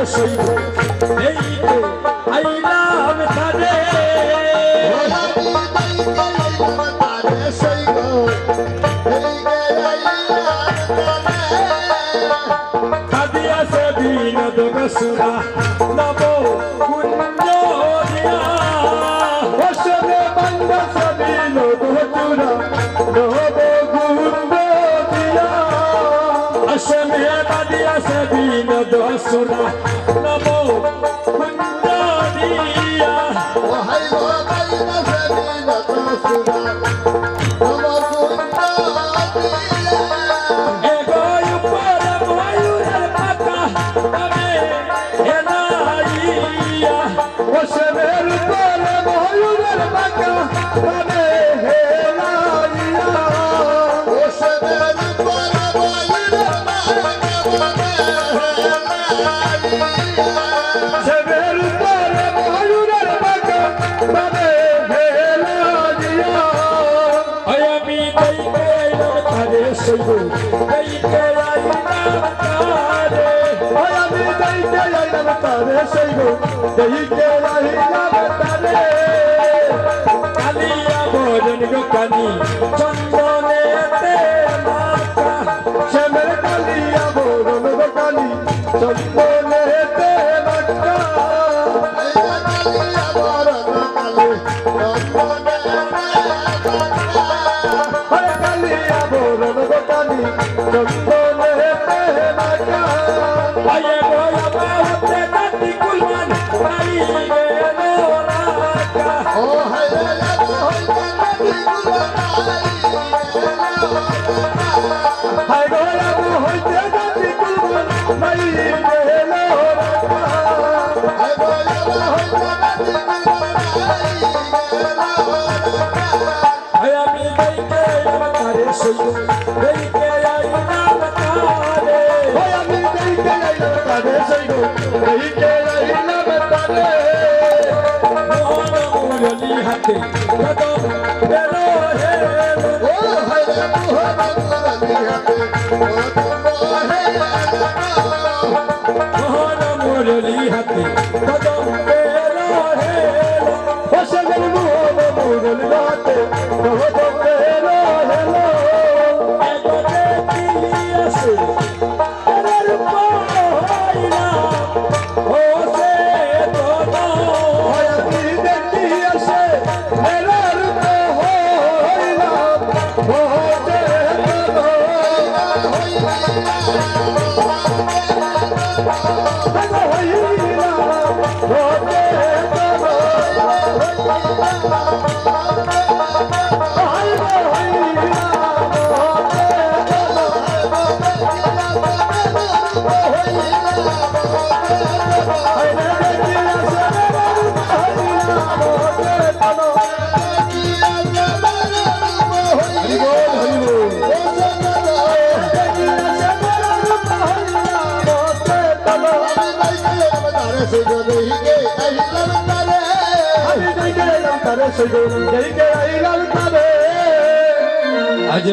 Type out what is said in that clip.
সইব এইতে আইলাম তারে কাদিয়া সে বিনোদ বসুরা নব কুঞ্জ দিয়া বসরে বন্ধ সে বিনোদ বসুরা নব কুঞ্জ দিয়া আসলে কাদিয়া সে বিনোদ বসুরা নব কুঞ্জ দিয়া ওহাই গো কাদিয়া সে বিনোদ বসুরা কালিয়া ভজন কানি চন্দনেতে মাতা শ্যামের কালিয়া ভজন কানি চন্দনেতে মাতা কালিয়া ভজন কালি কালিয়া ভজন কানি চন্দনেতে মাতা আয়ে গোয়া বাউতে নাতি কুলমান নাই গেলো রাকা ও হায় হায় গোয়া হইতে নাতি কুলমান নাই গেলো রাকা হায় গোয়া হইতে নাতি আয় আমি গাইতে আমারে সইব গাইতে আইলাম তারে ওই আমি গাইতে আইলাম তারে সইব গাইতে আইলাম তারে মোহন মুরলি হাতে কদম বেলো হে ও হায় রে মোহন মুরলি হাতে কদম হে মোহন মুরলি হাতে কদম বেলো হে ও শ্যামের মোহন মুরলি হাতে কদম বেলো হেলো একতে দিয়াছে এর পাইলা ও সে তো ওই আমি দেখি আসে মেরার তো হইলাম ওতে তো আজ